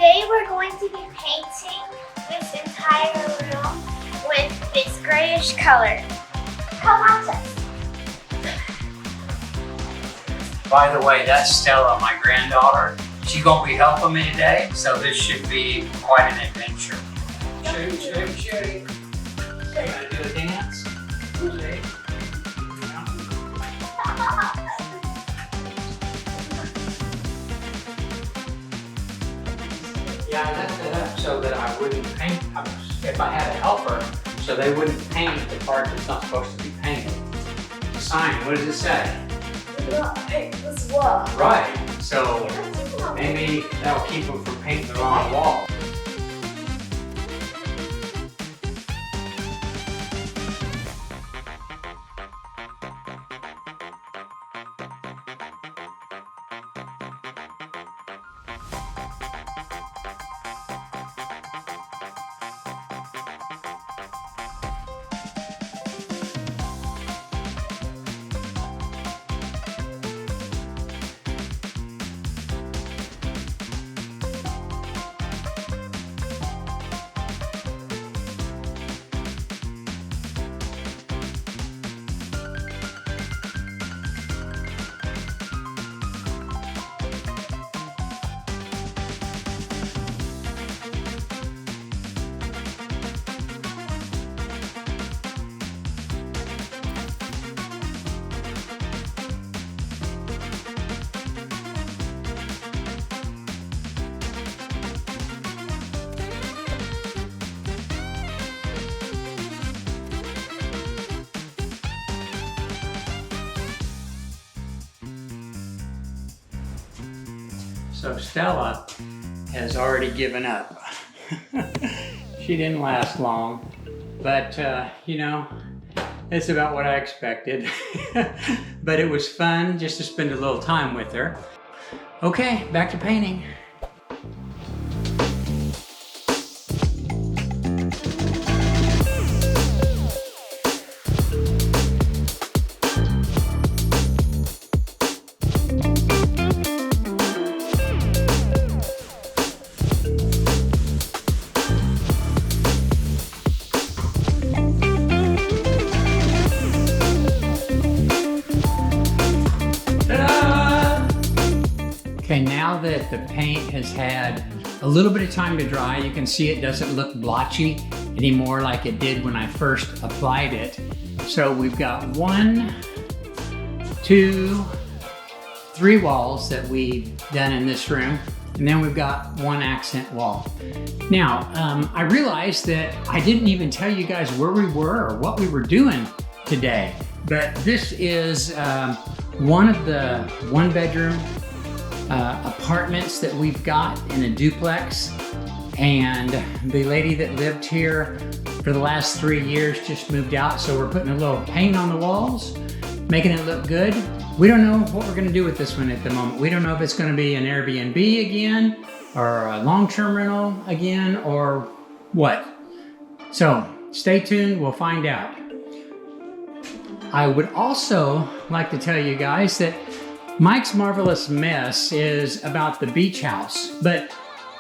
Today we're going to be painting this entire room with this grayish color. Come watch us. By the way, that's Stella, my granddaughter. She's gonna be helping me today, so this should be quite an adventure. Shoot, shoot, shoot. You gonna do a dance? Shoot. Yeah, I left it up so that I wouldn't paint, if I had a helper, so they wouldn't paint the part that's not supposed to be painted. The sign, what does it say? Do not paint this wall. Right, so maybe that'll keep them from painting the wrong wall. So Stella has already given up. She didn't last long, but you know, it's about what I expected. But it was fun just to spend a little time with her. Okay, back to painting. Okay, now that the paint has had a little bit of time to dry, you can see it doesn't look blotchy anymore like it did when I first applied it. So we've got 1, 2, 3 walls that we've done in this room, and then we've got 1 accent wall. Now, I realized that I didn't even tell you guys where we were or what we were doing today, but this is one of the 1-bedroom apartments that we've got in a duplex, and the lady that lived here for the last 3 years just moved out, so we're putting a little paint on the walls, making it look good. We don't know what we're gonna do with this one at the moment. We don't know if it's gonna be an Airbnb again, or a long-term rental again, or what. So stay tuned, we'll find out. I would also like to tell you guys that Mike's Marvelous Mess is about the beach house, but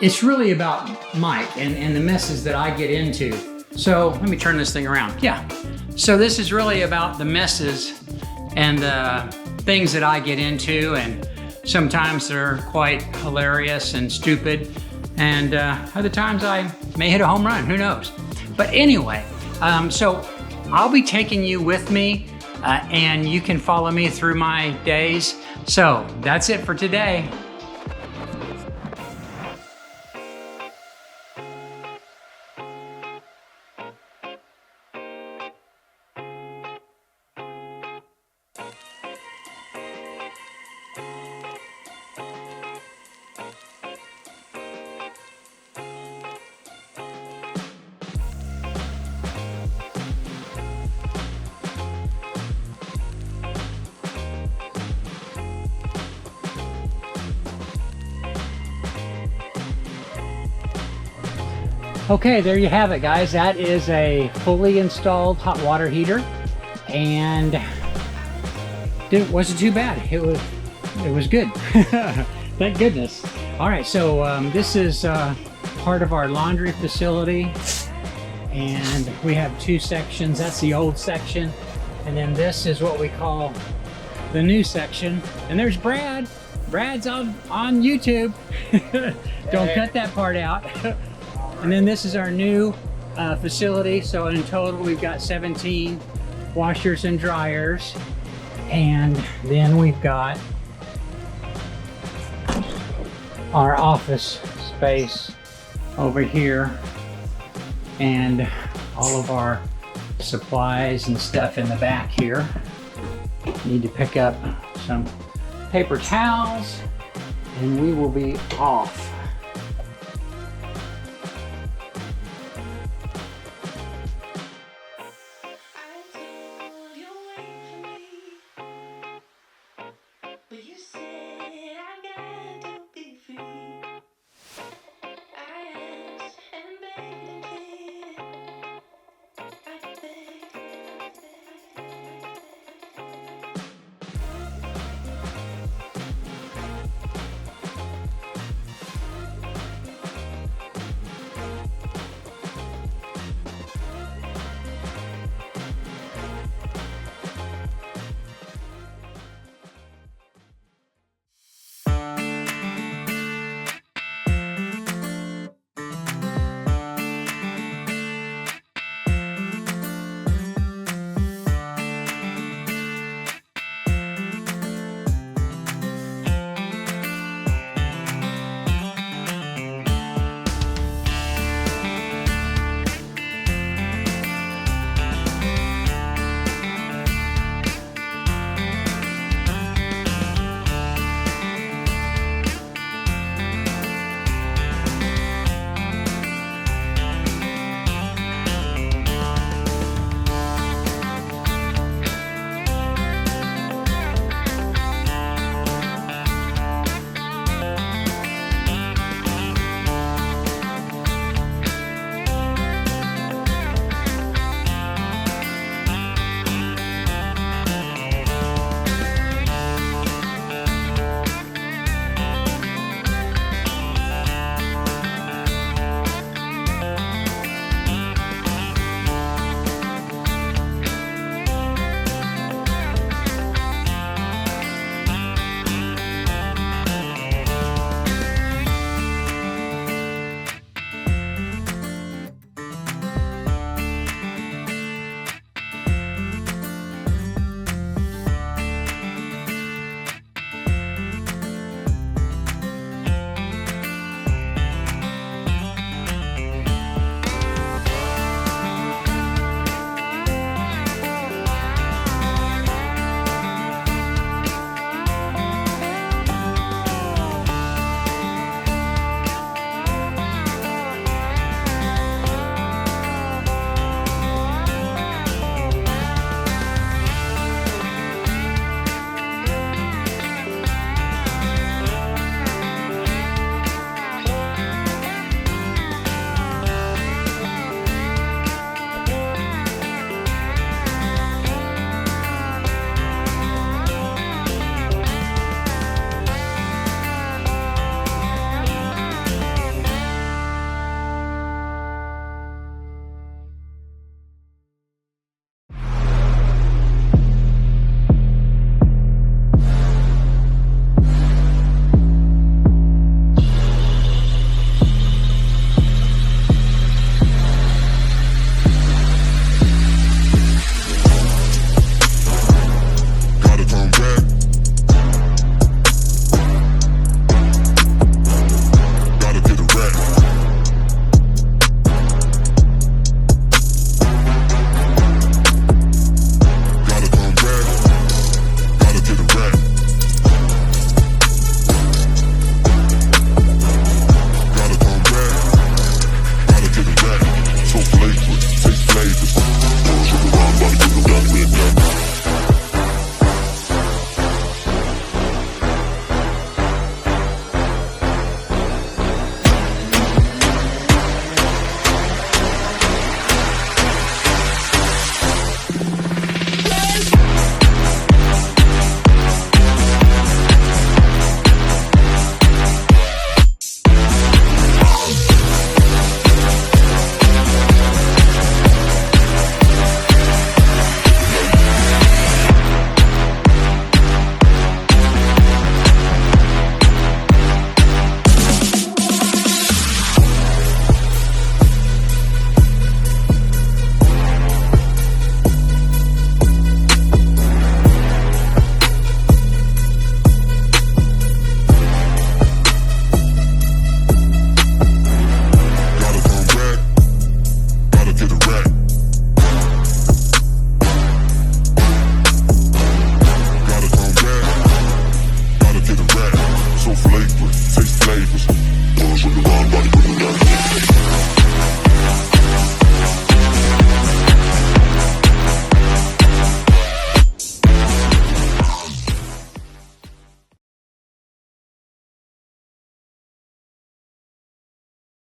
it's really about Mike and the messes that I get into. So let me turn this thing around. Yeah, so this is really about the messes and the things that I get into, and sometimes they're quite hilarious and stupid, and other times I may hit a home run, who knows. But anyway, so I'll be taking you with me, and you can follow me through my days. So that's it for today. Okay, there you have it, guys. That is a fully installed hot water heater, and it wasn't too bad. It was good. Thank goodness. All right, so this is part of our laundry facility, and we have two sections. That's the old section, and then this is what we call the new section. And there's Brad. Brad's on YouTube. Don't cut that part out. And then this is our new facility. So in total, we've got 17 washers and dryers. And then we've got our office space over here, and all of our supplies and stuff in the back here. Need to pick up some paper towels, and we will be off.